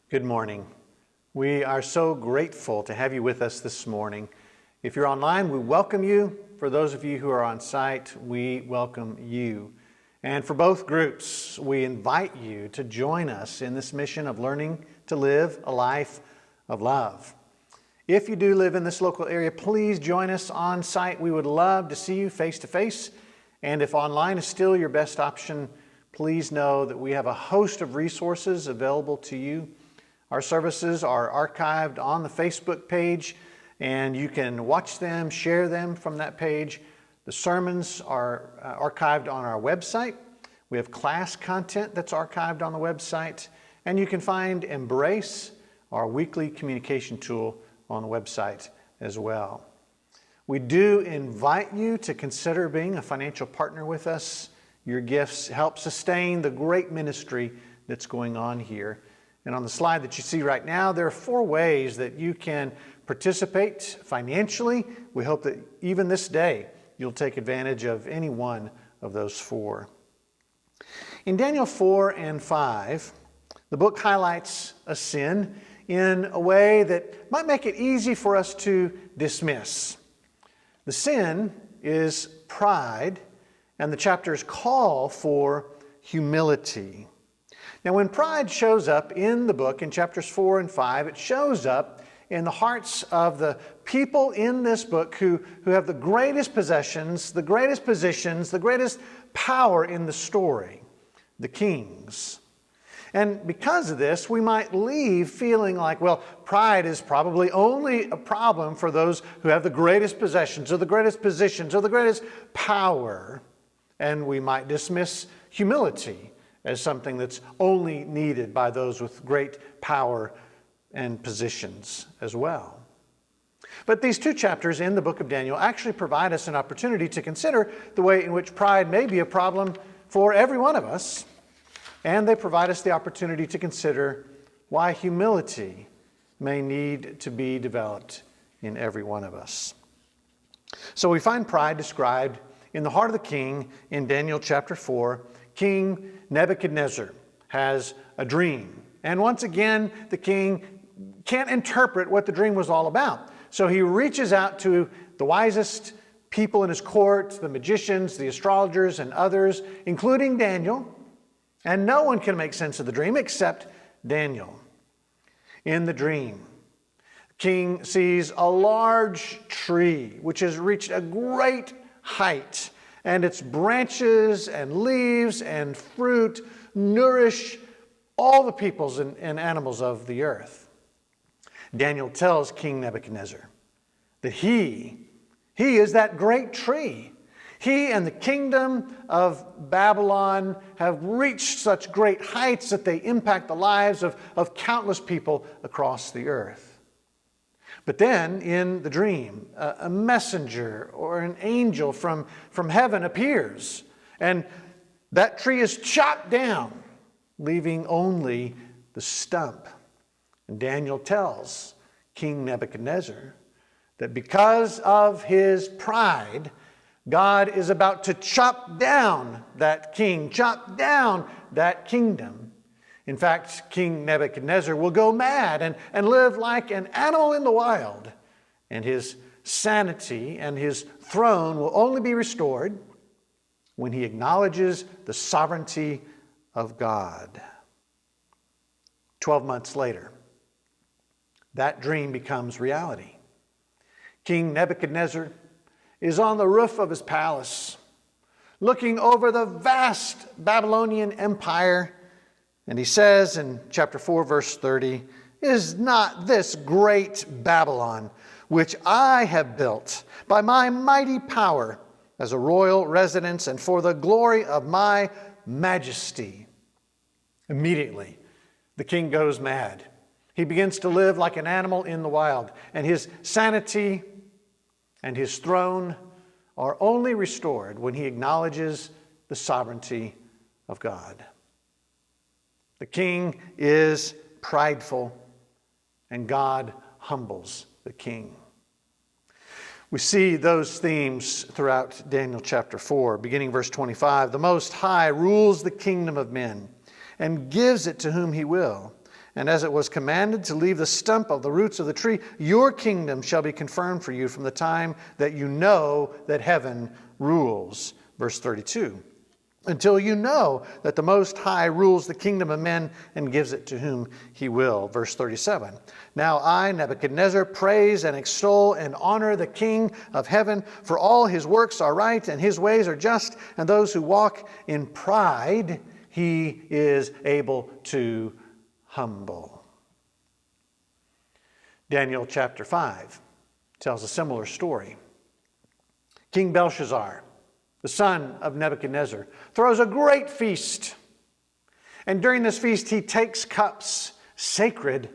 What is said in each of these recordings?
Good morning. We are so grateful to have you with us this morning. If you're online, we welcome you. For those of you who are on site, we welcome you. And for both groups, we invite you to join us in this mission of learning to live a life of love. If you do live in this local area, please join us on site. We would love to see you face to face. And if online is still your best option, please know that we have a host of resources available to you. Our services are archived on the Facebook page, and you can watch them, share them from that page. The sermons are archived on our website. We have class content that's archived on the website, and you can find Embrace, our weekly communication tool, on the website as well. We do invite you to consider being a financial partner with us. Your gifts help sustain the great ministry that's going on here. And on the slide that you see right now, there are 4 ways that you can participate financially. We hope that even this day, you'll take advantage of any one of those 4. In Daniel 4 and 5, the book highlights a sin in a way that might make it easy for us to dismiss. The sin is pride, and the chapters call for humility. Now, when pride shows up in the book, in chapters 4 and 5, it shows up in the hearts of the people in this book who have the greatest possessions, the greatest positions, the greatest power in the story, the kings. And because of this, we might leave feeling like, well, pride is probably only a problem for those who have the greatest possessions or the greatest positions or the greatest power. And we might dismiss humility as something that's only needed by those with great power and positions as well. But these 2 chapters in the book of Daniel actually provide us an opportunity to consider the way in which pride may be a problem for every one of us, and they provide us the opportunity to consider why humility may need to be developed in every one of us. So we find pride described in the heart of the king in Daniel chapter 4. King Nebuchadnezzar has a dream. And once again, the king can't interpret what the dream was all about. So he reaches out to the wisest people in his court, the magicians, the astrologers, and others, including Daniel. And no one can make sense of the dream except Daniel. In the dream, the king sees a large tree which has reached a great height, and its branches and leaves and fruit nourish all the peoples and animals of the earth. Daniel tells King Nebuchadnezzar that he is that great tree. He and the kingdom of Babylon have reached such great heights that they impact the lives of countless people across the earth. But then, in the dream, a messenger or an angel from heaven appears, and that tree is chopped down, leaving only the stump. And Daniel tells King Nebuchadnezzar that because of his pride, God is about to chop down that king, chop down that kingdom. In fact, King Nebuchadnezzar will go mad and live like an animal in the wild. And his sanity and his throne will only be restored when he acknowledges the sovereignty of God. 12 months later, that dream becomes reality. King Nebuchadnezzar is on the roof of his palace, looking over the vast Babylonian empire. And he says in chapter 4, verse 30, "Is not this great Babylon, which I have built by my mighty power as a royal residence and for the glory of my majesty?" Immediately, the king goes mad. He begins to live like an animal in the wild, and his sanity and his throne are only restored when he acknowledges the sovereignty of God. The king is prideful, and God humbles the king. We see those themes throughout Daniel chapter 4, beginning verse 25. The Most High rules the kingdom of men and gives it to whom he will, and as it was commanded to leave the stump of the roots of the tree, your kingdom shall be confirmed for you from the time that you know that heaven rules. Verse 32. Until you know that the Most High rules the kingdom of men and gives it to whom he will. Verse 37. Now I, Nebuchadnezzar, praise and extol and honor the King of heaven, for all his works are right and his ways are just, and those who walk in pride he is able to humble. Daniel chapter 5 tells a similar story. King Belshazzar, the son of Nebuchadnezzar, throws a great feast. And during this feast, he takes cups, sacred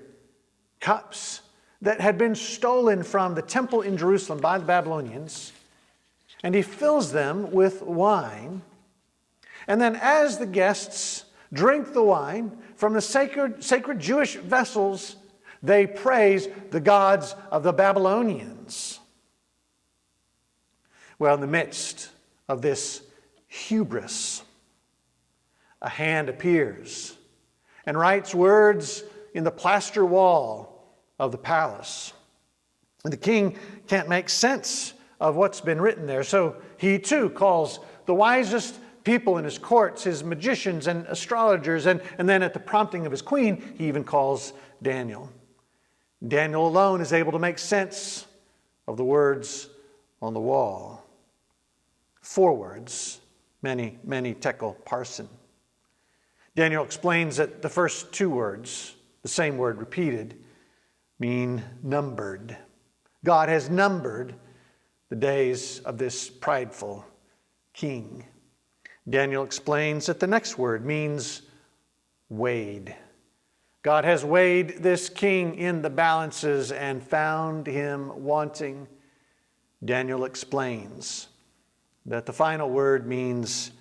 cups, that had been stolen from the temple in Jerusalem by the Babylonians, and he fills them with wine. And then as the guests drink the wine from the sacred Jewish vessels, they praise the gods of the Babylonians. Well, in the midst of this hubris, a hand appears and writes words in the plaster wall of the palace. And the king can't make sense of what's been written there, so he too calls the wisest people in his courts, his magicians and astrologers, and then at the prompting of his queen, he even calls Daniel. Daniel alone is able to make sense of the words on the wall. 4 words, many tekel parson. Daniel explains that the first 2 words, the same word repeated, mean numbered. God has numbered the days of this prideful king. Daniel explains that the next word means weighed. God has weighed this king in the balances and found him wanting. Daniel explains that the final word means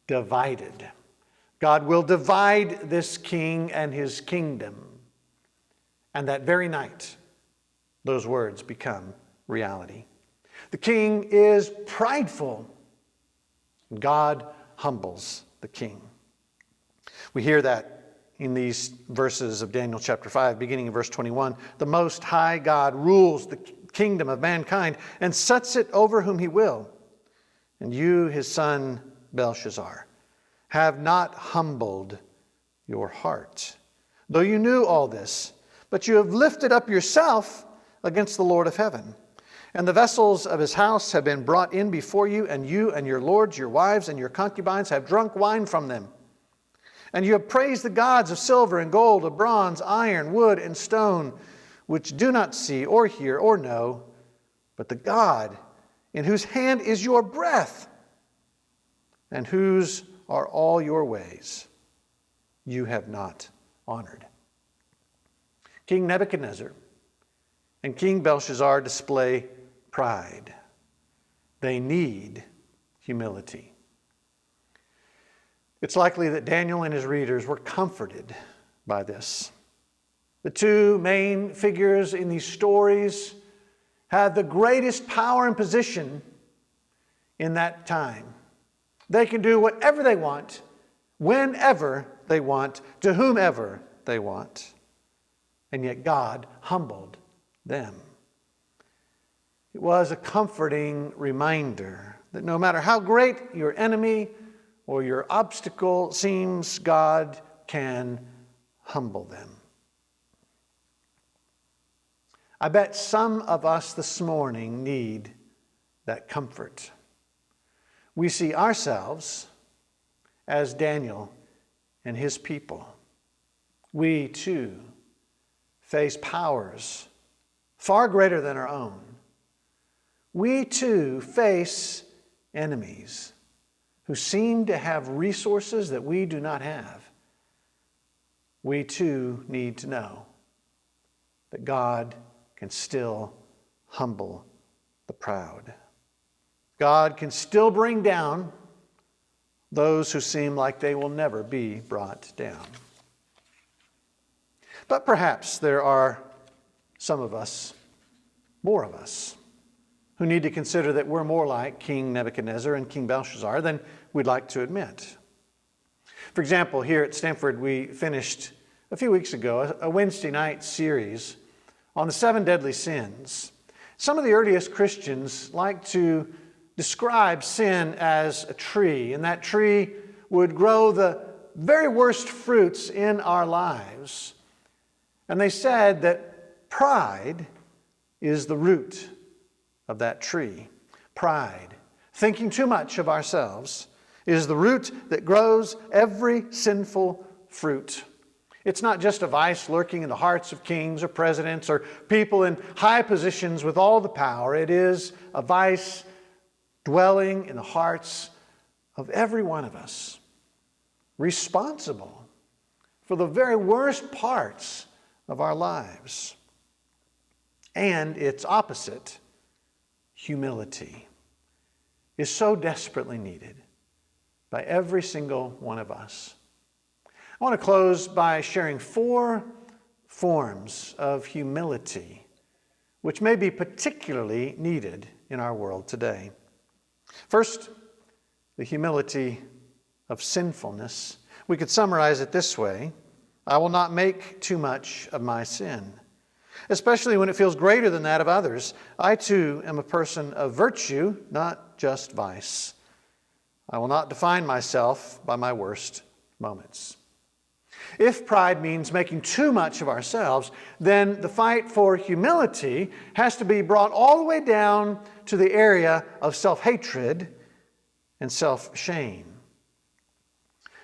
divided. God will divide this king and his kingdom. And that very night, those words become reality. The king is prideful. God humbles the king. We hear that in these verses of Daniel chapter 5, beginning in verse 21. The Most High God rules the kingdom of mankind and sets it over whom he will. And you, his son Belshazzar, have not humbled your heart, though you knew all this, but you have lifted up yourself against the Lord of heaven. And the vessels of his house have been brought in before you and your lords, your wives, and your concubines have drunk wine from them. And you have praised the gods of silver and gold, of bronze, iron, wood, and stone, which do not see or hear or know, but the God in whose hand is your breath, and whose are all your ways, you have not honored. King Nebuchadnezzar and King Belshazzar display pride. They need humility. It's likely that Daniel and his readers were comforted by this. The 2 main figures in these stories had the greatest power and position in that time. They can do whatever they want, whenever they want, to whomever they want. And yet God humbled them. It was a comforting reminder that no matter how great your enemy or your obstacle seems, God can humble them. I bet some of us this morning need that comfort. We see ourselves as Daniel and his people. We too face powers far greater than our own. We too face enemies who seem to have resources that we do not have. We too need to know that God can still humble the proud. God can still bring down those who seem like they will never be brought down. But perhaps there are some of us, more of us, who need to consider that we're more like King Nebuchadnezzar and King Belshazzar than we'd like to admit. For example, here at Stanford, we finished a few weeks ago, a Wednesday night series on the 7 deadly sins. Some of the earliest Christians like to describe sin as a tree, and that tree would grow the very worst fruits in our lives. And they said that pride is the root of that tree. Pride, thinking too much of ourselves, is the root that grows every sinful fruit. It's not just a vice lurking in the hearts of kings or presidents or people in high positions with all the power. It is a vice dwelling in the hearts of every one of us, responsible for the very worst parts of our lives. And its opposite, humility, is so desperately needed by every single one of us. I want to close by sharing 4 forms of humility which may be particularly needed in our world today. First, the humility of sinfulness. We could summarize it this way: I will not make too much of my sin, especially when it feels greater than that of others. I too am a person of virtue, not just vice. I will not define myself by my worst moments. If pride means making too much of ourselves, then the fight for humility has to be brought all the way down to the area of self-hatred and self-shame.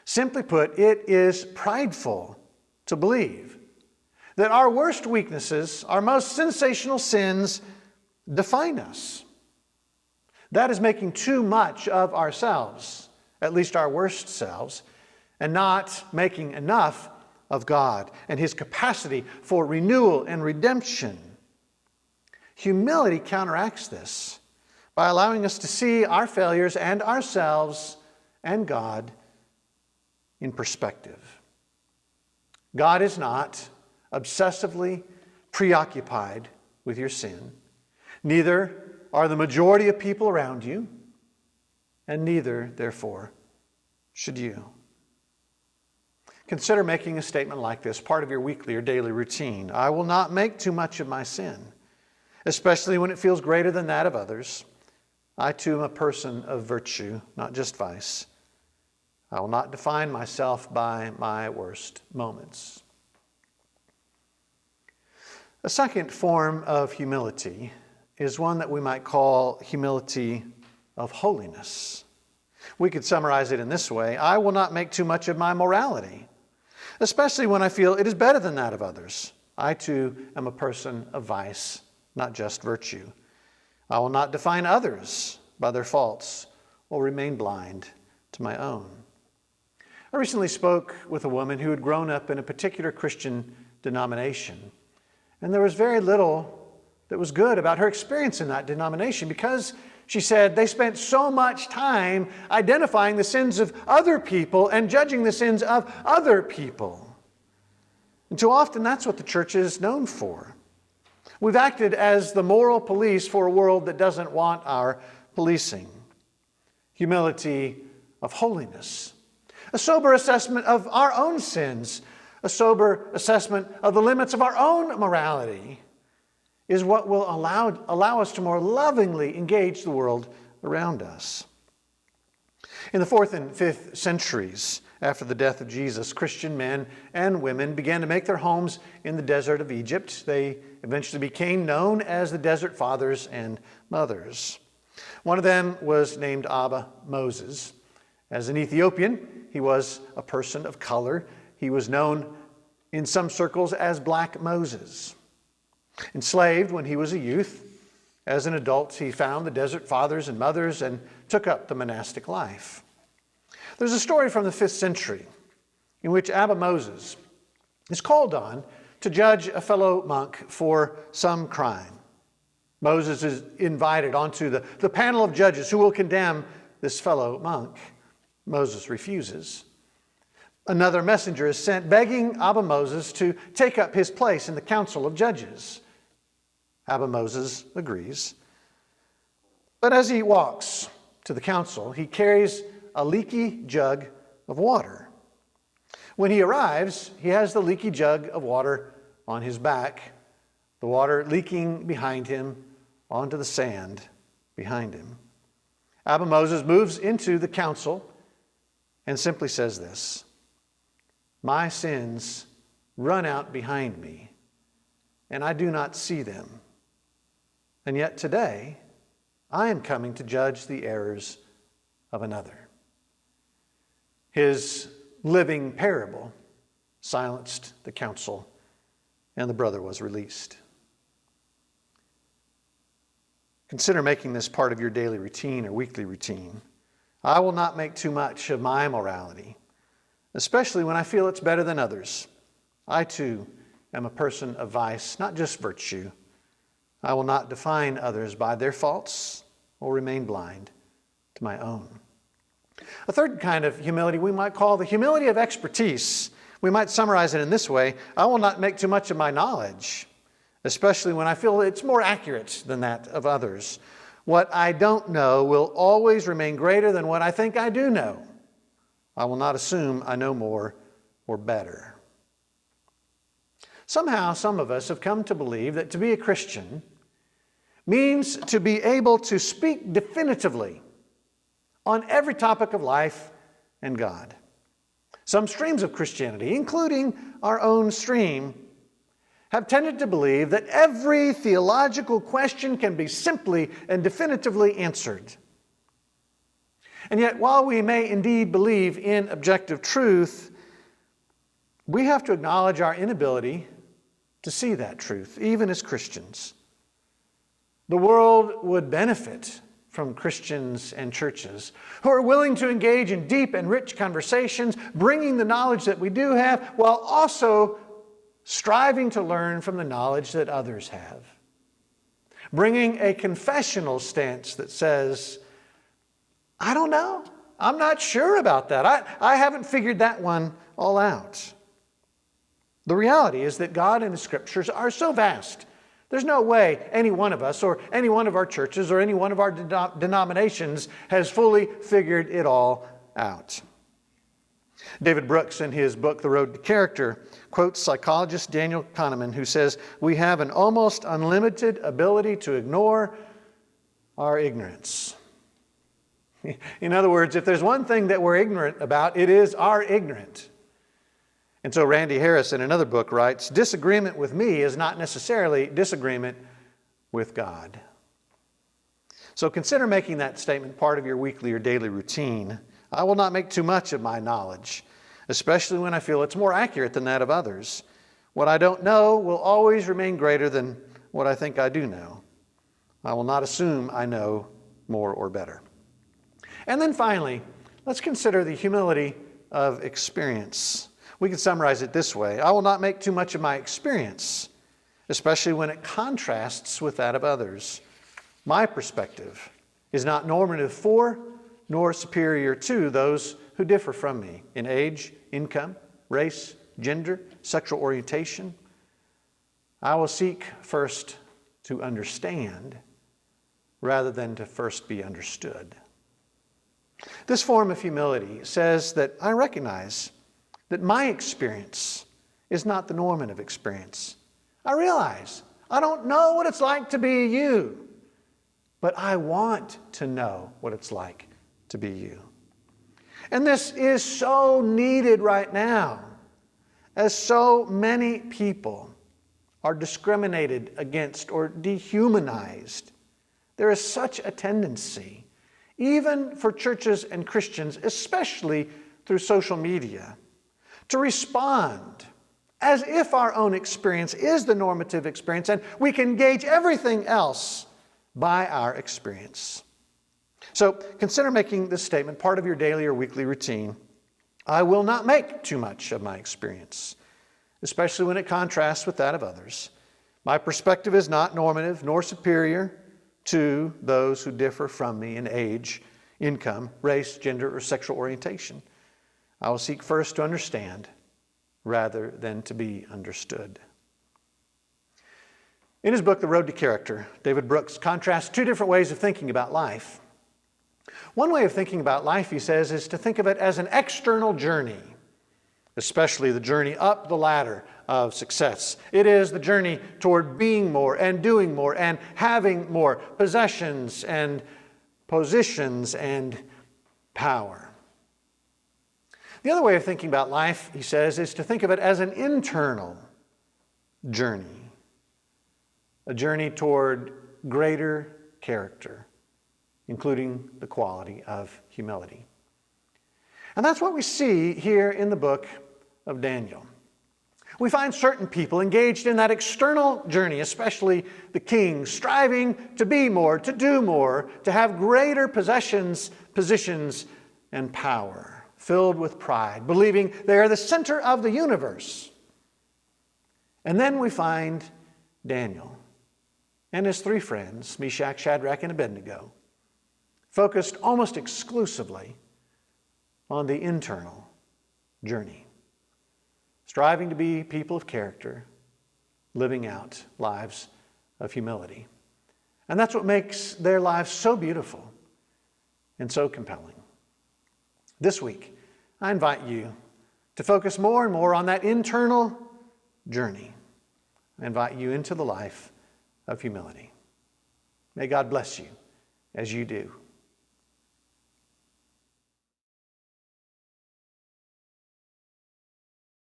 Simply put, it is prideful to believe that our worst weaknesses, our most sensational sins, define us. That is making too much of ourselves, at least our worst selves, and not making enough of God and His capacity for renewal and redemption. Humility counteracts this by allowing us to see our failures and ourselves and God in perspective. God is not obsessively preoccupied with your sin. Neither are the majority of people around you, and neither, therefore, should you. Consider making a statement like this, part of your weekly or daily routine. I will not make too much of my sin, especially when it feels greater than that of others. I too am a person of virtue, not just vice. I will not define myself by my worst moments. A second form of humility is one that we might call humility of holiness. We could summarize it in this way: I will not make too much of my morality, especially when I feel it is better than that of others. I too am a person of vice, not just virtue. I will not define others by their faults or remain blind to my own. I recently spoke with a woman who had grown up in a particular Christian denomination, and there was very little that was good about her experience in that denomination because, she said, they spent so much time identifying the sins of other people and judging the sins of other people. And too often that's what the church is known for. We've acted as the moral police for a world that doesn't want our policing. Humility of holiness. A sober assessment of our own sins. A sober assessment of the limits of our own morality is what will allow us to more lovingly engage the world around us. In the 4th and 5th centuries after the death of Jesus, Christian men and women began to make their homes in the desert of Egypt. They eventually became known as the Desert Fathers and Mothers. One of them was named Abba Moses. As an Ethiopian, he was a person of color. He was known in some circles as Black Moses. Enslaved when he was a youth, as an adult he found the Desert Fathers and Mothers and took up the monastic life. There's a story from the 5th century in which Abba Moses is called on to judge a fellow monk for some crime. Moses is invited onto the panel of judges who will condemn this fellow monk. Moses refuses. Another messenger is sent begging Abba Moses to take up his place in the council of judges. Abba Moses agrees. But as he walks to the council, he carries a leaky jug of water. When he arrives, he has the leaky jug of water on his back, the water leaking behind him onto the sand behind him. Abba Moses moves into the council and simply says this: "My sins run out behind me, and I do not see them. And yet today, I am coming to judge the errors of another." His living parable silenced the council, and the brother was released. Consider making this part of your daily routine or weekly routine. I will not make too much of my morality, especially when I feel it's better than others. I too am a person of vice, not just virtue. I will not define others by their faults or remain blind to my own. A third kind of humility we might call the humility of expertise. We might summarize it in this way: I will not make too much of my knowledge, especially when I feel it's more accurate than that of others. What I don't know will always remain greater than what I think I do know. I will not assume I know more or better. Somehow, some of us have come to believe that to be a Christian means to be able to speak definitively on every topic of life and God. Some streams of Christianity, including our own stream, have tended to believe that every theological question can be simply and definitively answered. And yet, while we may indeed believe in objective truth, we have to acknowledge our inability to see that truth, even as Christians. The world would benefit from Christians and churches who are willing to engage in deep and rich conversations, bringing the knowledge that we do have, while also striving to learn from the knowledge that others have. Bringing a confessional stance that says, I don't know, I'm not sure about that. I haven't figured that one all out. The reality is that God and the Scriptures are so vast. There's no way any one of us or any one of our churches or any one of our denominations has fully figured it all out. David Brooks, in his book, The Road to Character, quotes psychologist Daniel Kahneman, who says, "We have an almost unlimited ability to ignore our ignorance." In other words, if there's one thing that we're ignorant about, it is our ignorance. And so Randy Harris, in another book, writes, "Disagreement with me is not necessarily disagreement with God." So consider making that statement part of your weekly or daily routine. I will not make too much of my knowledge, especially when I feel it's more accurate than that of others. What I don't know will always remain greater than what I think I do know. I will not assume I know more or better. And then finally, let's consider the humility of experience. We can summarize it this way: I will not make too much of my experience, especially when it contrasts with that of others. My perspective is not normative for nor superior to those who differ from me in age, income, race, gender, sexual orientation. I will seek first to understand rather than to first be understood. This form of humility says that I recognize that my experience is not the normative experience. I realize I don't know what it's like to be you, but I want to know what it's like to be you. And this is so needed right now, as so many people are discriminated against or dehumanized. There is such a tendency, even for churches and Christians, especially through social media, to respond as if our own experience is the normative experience and we can gauge everything else by our experience. So consider making this statement part of your daily or weekly routine. I will not make too much of my experience, especially when it contrasts with that of others. My perspective is not normative nor superior to those who differ from me in age, income, race, gender, or sexual orientation. I will seek first to understand rather than to be understood. In his book, The Road to Character, David Brooks contrasts two different ways of thinking about life. One way of thinking about life, he says, is to think of it as an external journey. especially the journey up the ladder of success. It is the journey toward being more and doing more and having more possessions and positions and power. The other way of thinking about life, he says, is to think of it as an internal journey, a journey toward greater character, including the quality of humility. And that's what we see here in the book of Daniel. We find certain people engaged in that external journey, especially the king, striving to be more, to do more, to have greater possessions, positions, and power, filled with pride, believing they are the center of the universe. And then we find Daniel and his three friends, Meshach, Shadrach, and Abednego, focused almost exclusively on the internal journey, striving to be people of character, living out lives of humility. And that's what makes their lives so beautiful and so compelling. This week, I invite you to focus more and more on that internal journey. I invite you into the life of humility. May God bless you as you do.